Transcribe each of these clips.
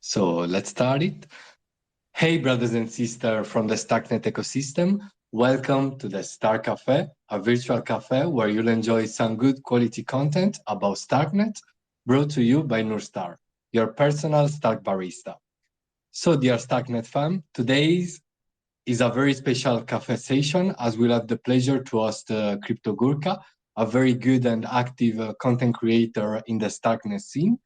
So let's start it. Hey, brothers and sisters from the Starknet ecosystem. Welcome to the Star Cafe, a virtual cafe where you'll enjoy some good quality content about Starknet, brought to you by Nurstar, your personal Stark barista. So, dear Starknet fam, today's is a very special cafe session as we'll have the pleasure to host CryptoGurkha, a very good and active content creator in the Starknet scene.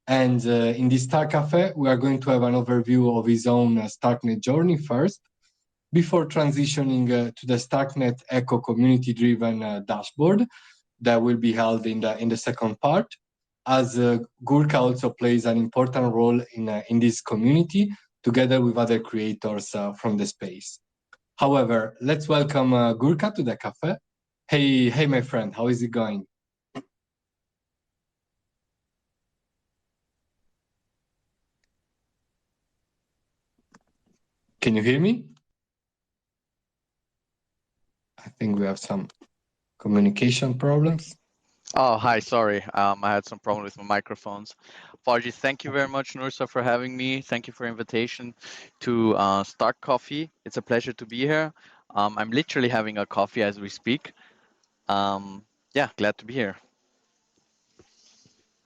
And in this Star Cafe, we are going to have an overview of his own Starknet journey first, before transitioning to the StarknetEco community-driven dashboard that will be held in the second part, as Gurkha also plays an important role in this community, together with other creators from the space. However, let's welcome Gurkha to the cafe. Hey, my friend, how is it going? Can you hear me? I think we have some communication problems. Oh, hi, sorry. I had some problem with my microphones. Apologies. Thank you very much, Nursa, for having me. Thank you for invitation to Stark Coffee. It's a pleasure to be here. I'm literally having a coffee as we speak. Yeah, glad to be here.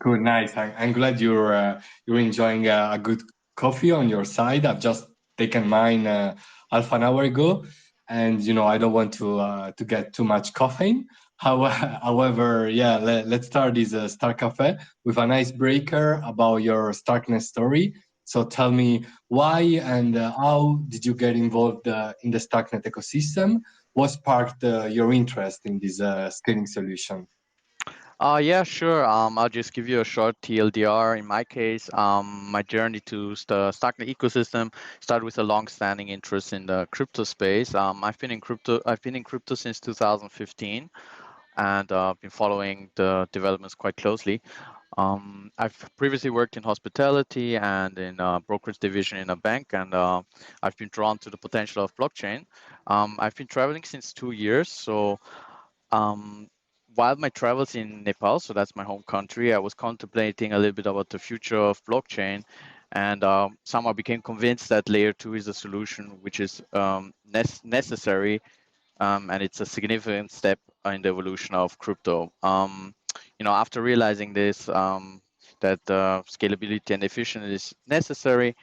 Good, nice. I'm glad you're enjoying a good coffee on your side. I've just taken mine half an hour ago, and I don't want to get too much caffeine. However, yeah, let's start this Star Cafe with an icebreaker about your Starknet story. So tell me why and how did you get involved in the Starknet ecosystem? What sparked your interest in this scaling solution? Yeah, sure. I'll just give you a short TLDR. In my case, my journey to the Starknet ecosystem started with a long-standing interest in the crypto space. I've been in crypto since 2015, and been following the developments quite closely. I've previously worked in hospitality and in a brokerage division in a bank, and I've been drawn to the potential of blockchain. I've been traveling since 2 years, so while my travels in Nepal, so that's my home country, I was contemplating a little bit about the future of blockchain, and somehow became convinced that layer 2 is a solution which is necessary, and it's a significant step in the evolution of crypto. After realizing this, that scalability and efficiency is necessary,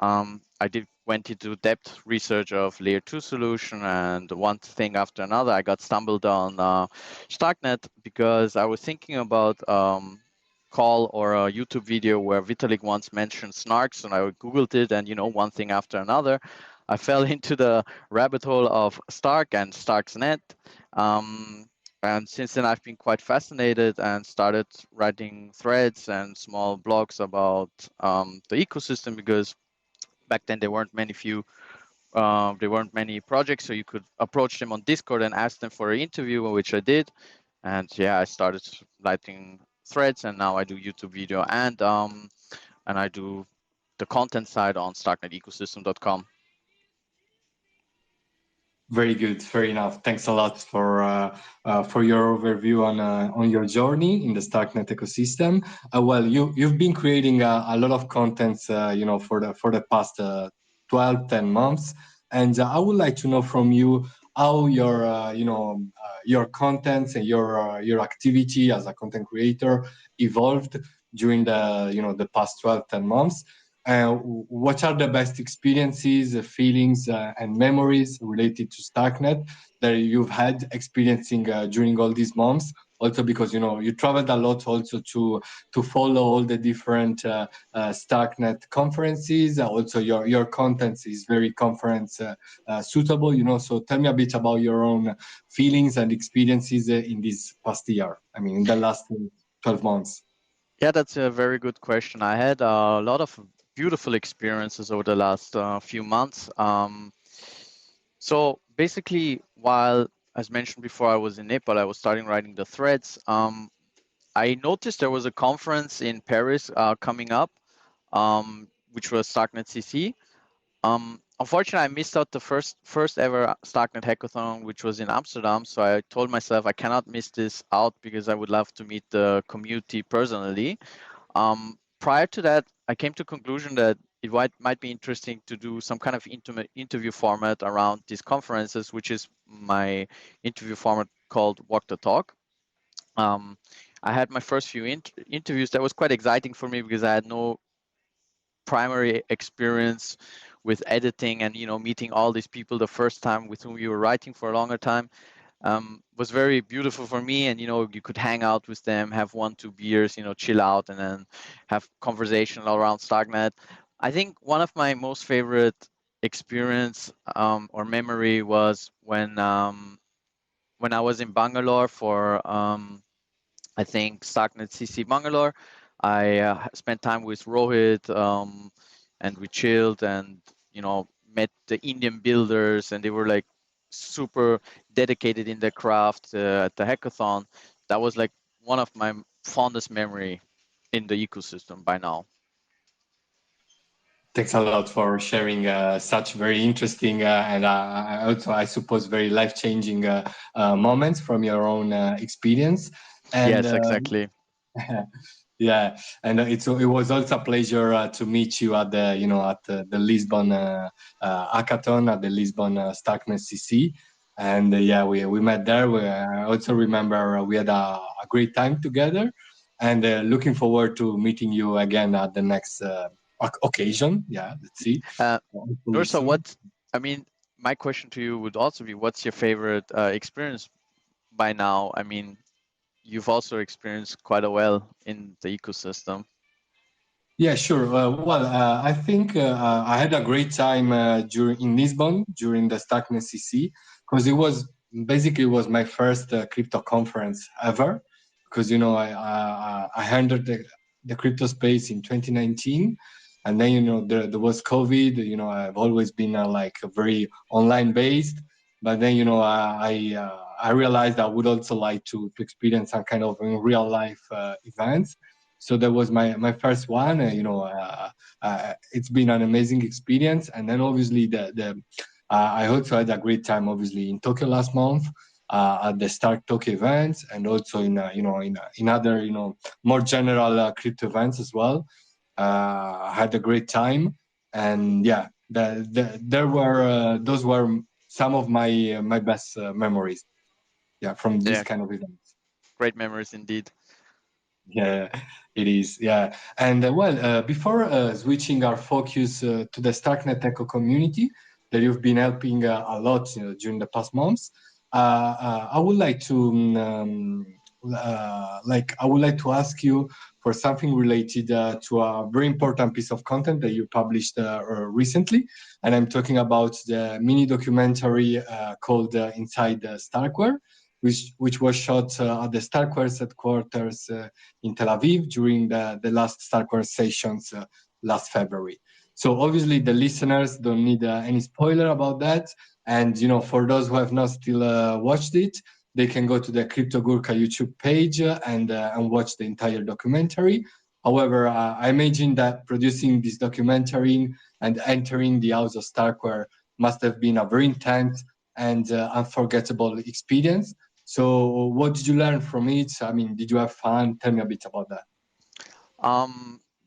I went into depth research of layer 2 solution, and one thing after another, I got stumbled on Starknet because I was thinking about call or a YouTube video where Vitalik once mentioned snarks, and I Googled it, and one thing after another, I fell into the rabbit hole of Stark and Starknet. And since then, I've been quite fascinated and started writing threads and small blogs about the ecosystem, because back then there weren't many projects, so you could approach them on Discord and ask them for an interview, which I did. And yeah, I started writing threads, and now I do YouTube video, and I do the content side on StarknetEcosystem.com. Very good, fair enough. Thanks a lot for your overview on your journey in the Starknet ecosystem. Well, you've been creating a lot of contents, for the past 10 months, and I would like to know from you how your contents and your activity as a content creator evolved during the past 10 months. What are the best experiences, feelings, and memories related to Starknet that you've had experiencing during all these months? Also, because you traveled a lot, also to follow all the different Starknet conferences. Also, your content is very conference suitable. So tell me a bit about your own feelings and experiences in this past year. I mean, in the last 12 months. Yeah, that's a very good question. I had a lot of beautiful experiences over the last few months. So basically, while, as mentioned before, I was in Nepal, I was starting writing the threads. I noticed there was a conference in Paris coming up, which was Starknet CC. Unfortunately, I missed out the first ever Starknet hackathon, which was in Amsterdam. So I told myself I cannot miss this out because I would love to meet the community personally. Prior to that, I came to the conclusion that it might be interesting to do some kind of intimate interview format around these conferences, which is my interview format called Walk the Talk. I had my first few interviews. That was quite exciting for me because I had no primary experience with editing and meeting all these people the first time with whom you were writing for a longer time. Was very beautiful for me, and you could hang out with them, have 1-2 beers, chill out, and then have conversation around Starknet. I think one of my most favorite experience or memory was when I was in Bangalore for I think Starknet CC Bangalore. I spent time with Rohit, and we chilled and met the Indian builders, and they were like super dedicated in their craft at the hackathon. That was like one of my fondest memory in the ecosystem by now. Thanks a lot for sharing such very interesting and also, I suppose, very life-changing moments from your own experience. And Yes, exactly. yeah, and it was also a pleasure to meet you at the Lisbon hackathon at the Lisbon Starknet CC. And yeah, we met there. I also remember we had a great time together, and looking forward to meeting you again at the next occasion. Yeah, let's see. Hopefully Nursa, soon. I mean, my question to you would also be, what's your favorite experience by now? I mean, you've also experienced quite a well in the ecosystem. Yeah, sure. Well, I think I had a great time during in Lisbon during the Starknet CC, because it was my first crypto conference ever. Because I entered the crypto space in 2019, and then there was COVID. I've always been like a very online based, but then I realized I would also like to experience some kind of real life events. So that was my first one. It's been an amazing experience, and then obviously the I also had a great time, obviously, in Tokyo last month at the Stark Tokyo events, and also in other more general crypto events as well. I had a great time, and yeah, there were those were some of my best memories. Yeah, from this Yeah, kind of events. great memories indeed. Yeah, it is. Yeah. And before switching our focus to the StarknetEco community that you've been helping a lot during the past months, I would like to I would like to ask you for something related to a very important piece of content that you published recently, and I'm talking about the mini documentary called "Inside the StarkWare," which was shot at the StarkWare's headquarters in Tel Aviv during the last StarkWare sessions last February. So obviously the listeners don't need any spoiler about that. And for those who have not still watched it, they can go to the CryptoGurkha YouTube page and watch the entire documentary. However, I imagine that producing this documentary and entering the house of Starkware must have been a very intense and unforgettable experience. So, what did you learn from it? I mean, did you have fun? Tell me a bit about that.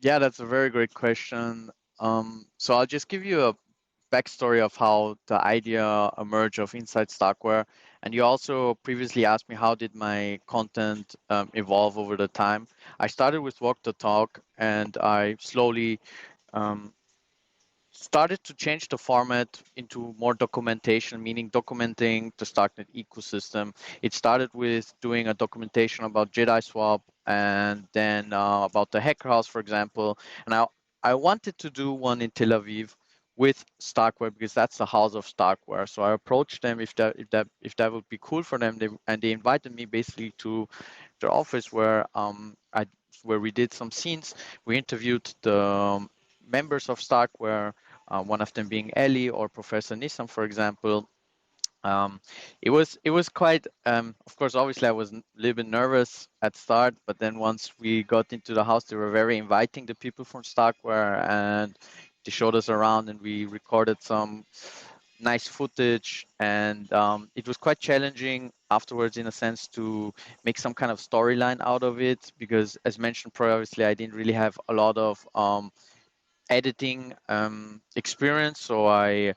Yeah, that's a very great question. So I'll just give you a backstory of how the idea emerged of Inside Starkware. And you also previously asked me how did my content evolve over the time. I started with Walk the Talk, and I slowly um, started to change the format into more documentation, meaning documenting the Starknet ecosystem. It started with doing a documentation about Jedi Swap, and then about the Hacker House, for example. And I wanted to do one in Tel Aviv with Starkware because that's the house of Starkware. So I approached them if that would be cool for them, and they invited me basically to their office where we did some scenes. We interviewed the members of Starkware, one of them being Ellie or Professor Nissan, for example. Um, it was quite, of course, obviously I was a little bit nervous at start, but then once we got into the house, they were very inviting, the people from Starkware, and they showed us around, and we recorded some nice footage. And it was quite challenging afterwards, in a sense, to make some kind of storyline out of it, because as mentioned previously, I didn't really have a lot of editing experience. So I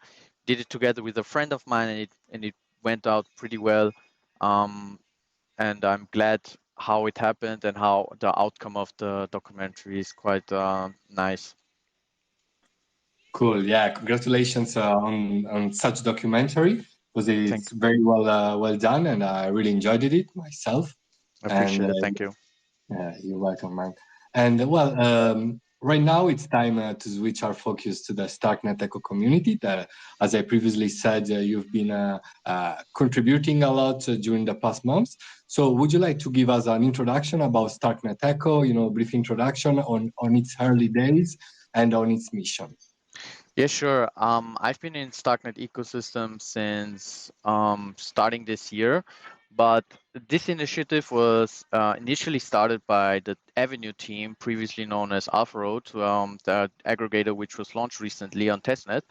did it together with a friend of mine, and it went out pretty well. And I'm glad how it happened and how the outcome of the documentary is quite nice. Cool. Yeah. Congratulations on such documentary because Thank it's you. very well done, and I really enjoyed it myself. I And appreciate it. Thank you. yeah, you're welcome, man. And well, right now it's time to switch our focus to the StarknetEco community. That, as I previously said, you've been contributing a lot during the past months. So, would you like to give us an introduction about StarknetEco? You know, brief introduction on its early days and on its mission. Yeah, sure. I've been in Starknet ecosystem since starting this year, but this initiative was initially started by the Avenue team, previously known as AlphaRoad, the aggregator which was launched recently on testnet.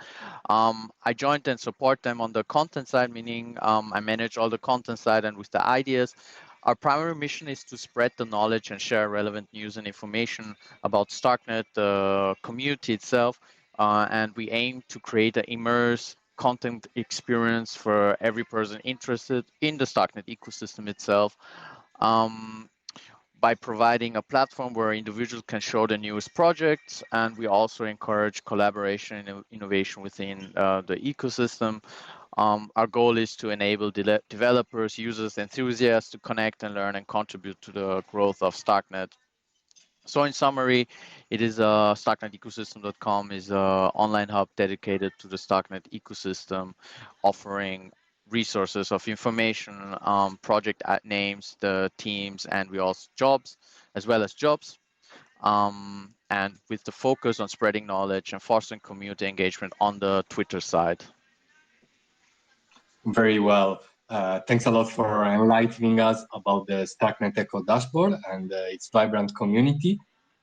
I joined and support them on the content side, meaning I manage all the content side and with the ideas. Our primary mission is to spread the knowledge and share relevant news and information about Starknet, the community itself, and we aim to create an immersive content experience for every person interested in the Starknet ecosystem itself, um, by providing a platform where individuals can show their newest projects, and we also encourage collaboration and innovation within the ecosystem. Our goal is to enable developers, users, enthusiasts to connect and learn and contribute to the growth of Starknet. So in summary, it is StarknetEcosystem.com is an online hub dedicated to the Starknet ecosystem, offering resources of information, project names, the teams, and we also jobs, as well as jobs. And with the focus on spreading knowledge and fostering community engagement on the Twitter side. Very well. Thanks a lot for enlightening us about the Starknet Eco dashboard and its vibrant community.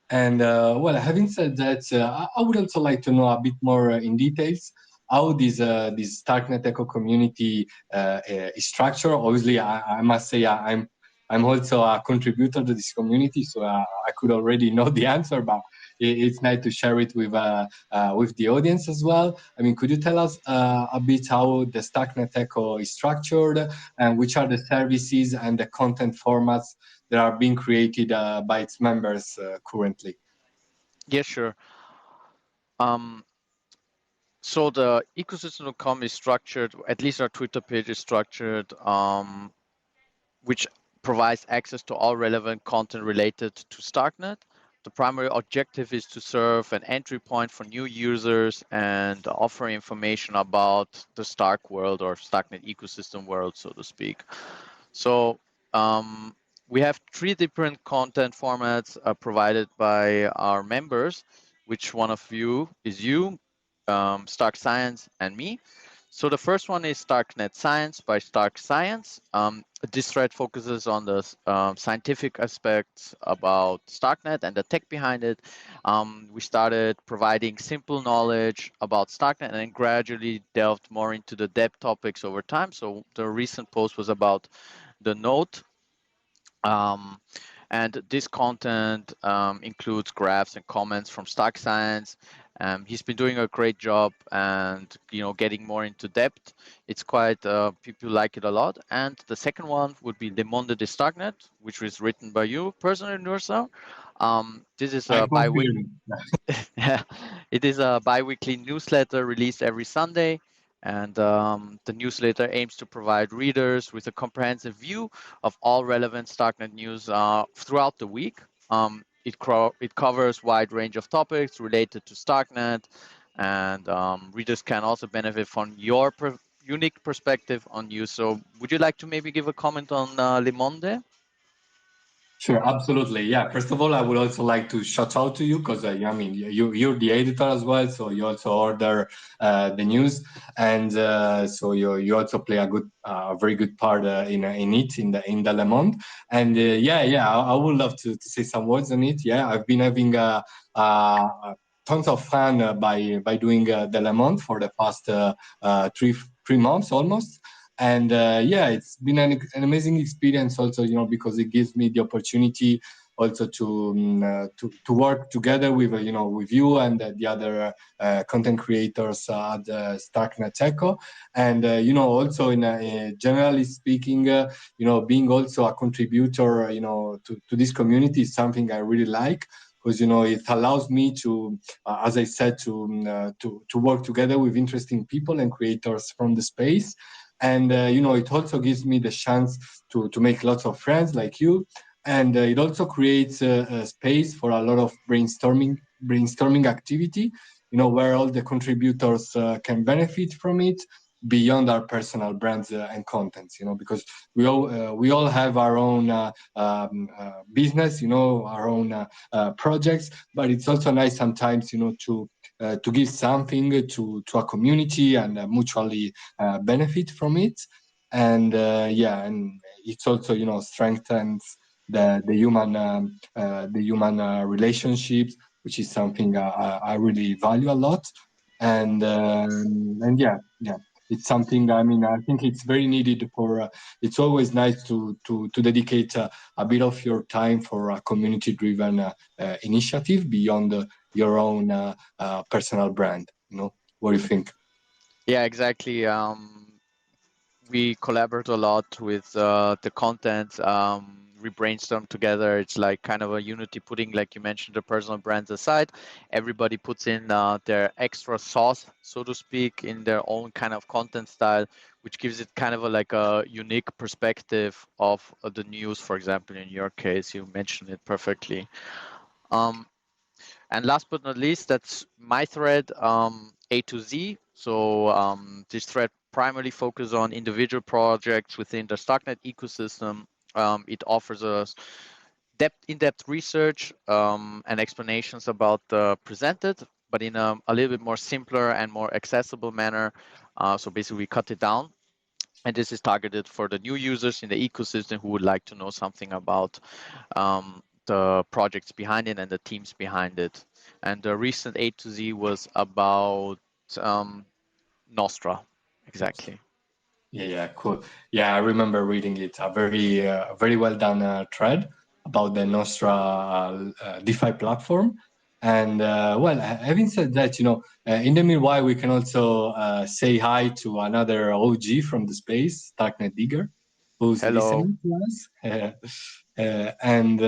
And well, having said that, I would also like to know a bit more in details how this Starknet Eco community is structured. Obviously, I must say I'm also a contributor to this community, so I could already know the answer, but it's nice to share it with the audience as well. I mean, could you tell us a bit how the Starknet Eco is structured and which are the services and the content formats that are being created by its members currently? Yeah, sure. So the ecosystem.com is structured, at least our Twitter page is structured, which provides access to all relevant content related to Starknet. The primary objective is to serve an entry point for new users and offer information about the Stark world or Starknet ecosystem world, so to speak. So we have 3 different content formats provided by our members, which one of you is you, Stark Science, and me. So the first one is Starknet Science by Stark Science. This thread focuses on the scientific aspects about Starknet and the tech behind it. We started providing simple knowledge about Starknet and then gradually delved more into the depth topics over time. So the recent post was about the node. And this content includes graphs and comments from Stark Science. He's been doing a great job and getting more into depth. It's quite people like it a lot. And the second one would be Le Monde de Starknet, which was written by you personally, Nursa. This is I a bi-weekly. confirm. Yeah, it is a bi-weekly newsletter released every Sunday, and the newsletter aims to provide readers with a comprehensive view of all relevant Starknet news throughout the week. It covers wide range of topics related to Starknet, and readers can also benefit from your unique perspective on news. So would you like to maybe give a comment on Le Monde? Sure, absolutely. Yeah. First of all, I would also like to shout out to you because I mean you're the editor as well, so you also order the news, and so you also play a very good part in it in the Le Monde. And yeah, I would love to say some words on it. Yeah, I've been having tons of fun by doing the Le Monde for the past 3 months almost. And yeah, it's been an amazing experience also, because it gives me the opportunity also to work together with with you and the other content creators at StarknetEco, and also generally speaking, being also a contributor, to this community is something I really like, because it allows me to, as I said, to work together with interesting people and creators from the space, and it also gives me the chance to make lots of friends like you, and it also creates a space for a lot of brainstorming activity, where all the contributors can benefit from it beyond our personal brands and contents, because we all have our own business, our own projects, but it's also nice sometimes, to give something to a community and mutually benefit from it, and and it's also strengthens the human relationships, which is something I really value a lot, and yeah, it's something. I mean, I think it's very needed for. It's always nice to dedicate a bit of your time for a community-driven initiative beyond your own personal brand. What do you think? Yeah, exactly. We collaborate a lot with the content. We brainstorm together. It's like kind of a unity, putting, like you mentioned, the personal brands aside. Everybody puts in their extra sauce, so to speak, in their own kind of content style, which gives it kind of like a unique perspective of the news. For example, in your case, you mentioned it perfectly. And last but not least, that's my thread, A to Z. So this thread primarily focuses on individual projects within the Starknet ecosystem. It offers us in-depth research and explanations about the presented, but in a little bit more simpler and more accessible manner. So basically, we cut it down. And this is targeted for the new users in the ecosystem who would like to know something about the projects behind it and the teams behind it. And the recent A to Z was about Nostra, exactly. Yeah, cool. Yeah, I remember reading it. A very well done thread about the Nostra DeFi platform. And well, having said that, in the meanwhile, we can also say hi to another OG from the space, Starknet Digger, who's Hello. listening to us. And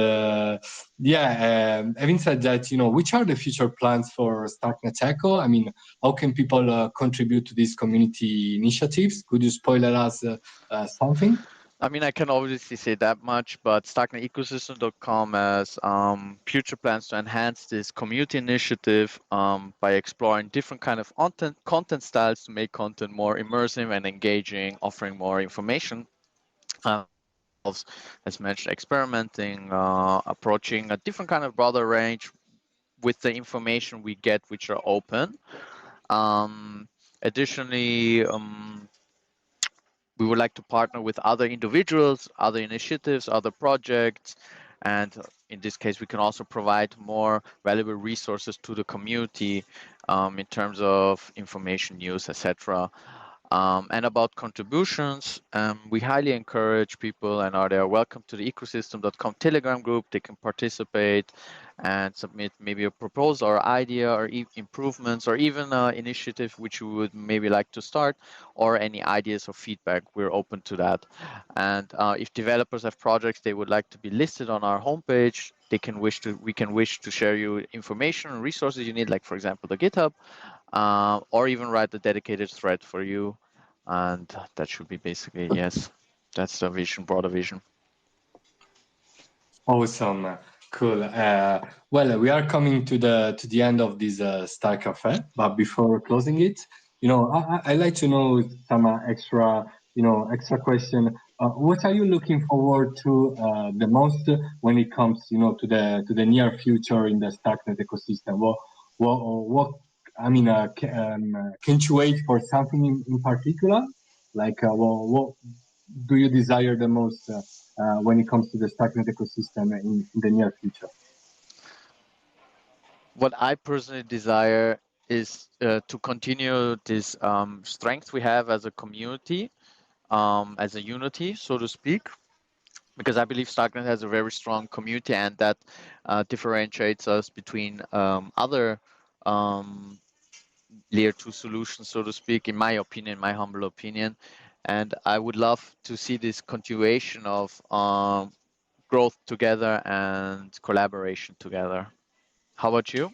yeah, having said that, which are the future plans for StarknetEco? I mean, how can people contribute to these community initiatives? Could you spoiler us something? I mean, I can obviously say that much, but StarknetEcosystem.com has future plans to enhance this community initiative by exploring different kind of content styles to make content more immersive and engaging, offering more information. As mentioned, experimenting, approaching a different kind of broader range with the information we get, which are open. Additionally, we would like to partner with other individuals, other initiatives, other projects, and in this case, we can also provide more valuable resources to the community in terms of information, news, etc. And about contributions, we highly encourage people, and they are welcome to the ecosystem.com Telegram group. They can participate and submit maybe a proposal or idea or improvements or even an initiative which you would maybe like to start, or any ideas or feedback. We're open to that. And if developers have projects they would like to be listed on our homepage, we can wish to share you information and resources you need, like for example the GitHub, or even write a dedicated thread for you. And that should be basically, yes, that's the vision, broader vision. Awesome, cool. Well, we are coming to the end of this Star Cafe, but before closing it, I like to know some extra question. What are you looking forward to the most when it comes, to the near future in the Starknet ecosystem? What I mean, can't you wait for something in particular? Like, what do you desire the most when it comes to the Starknet ecosystem in the near future? What I personally desire is to continue this strength we have as a community, as a unity, so to speak, because I believe Starknet has a very strong community, and that differentiates us between other layer 2 solutions, so to speak, in my opinion, my humble opinion. And I would love to see this continuation of growth together and collaboration together. How about you?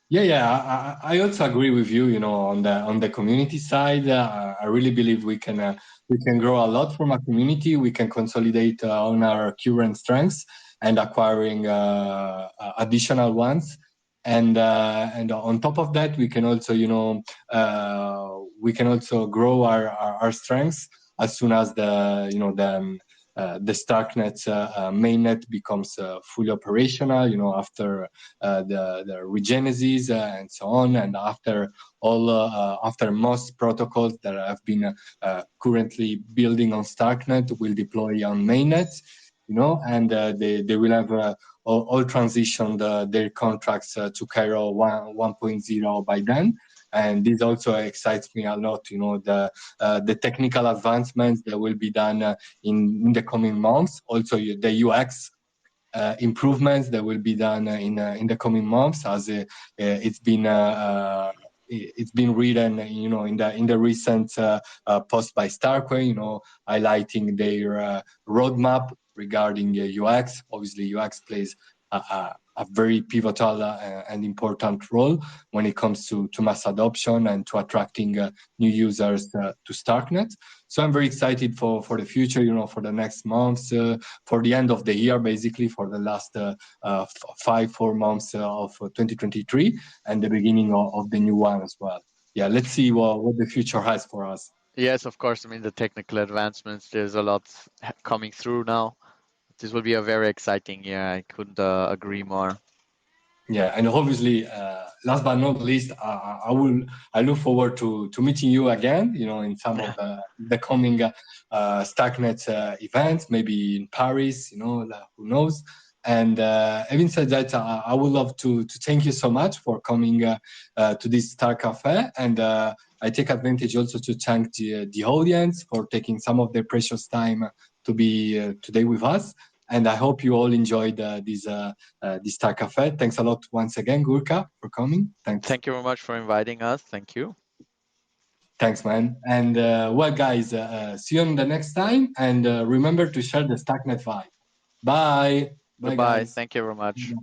Yeah, I also agree with you. You know, on the community side, I really believe we can grow a lot from a community. We can consolidate on our current strengths and acquiring additional ones. And on top of that, we can also we can also grow our strengths as soon as the Starknet mainnet becomes fully operational. You know, after the regenesis and so on, and after after most protocols that have been currently building on Starknet will deploy on mainnet, you know, and they will have all transitioned their contracts to Cairo 1.0 by then. And this also excites me a lot, you know, the technical advancements that will be done in the coming months. Also, the UX improvements that will be done in the coming months, as it's been written, you know, in the recent post by StarkWare, you know, highlighting their roadmap regarding UX. Obviously, UX plays a very pivotal and important role when it comes to mass adoption and to attracting new users to Starknet. So I'm very excited for the future, you know, for the next months, for the end of the year, basically for the last 4 months of 2023 and the beginning of the new one as well. Yeah, let's see what the future has for us. Yes, of course. I mean, the technical advancements, there's a lot coming through now. This will be a very exciting year. I couldn't agree more. Yeah, and obviously, last but not least, I look forward to meeting you again. You know, in some of the coming Starknet events, maybe in Paris. You know, who knows? And having said that, I would love to thank you so much for coming to this Star Cafe, and I take advantage also to thank the audience for taking some of their precious time to be today with us. And I hope you all enjoyed this Star Cafe. Thanks a lot once again, Gurkha, for coming. Thanks. Thank you very much for inviting us. Thank you. Thanks, man. And well, guys, see you on the next time. And remember to share the Starknet Vibe. Bye. Bye, Goodbye. guys. Thank you very much.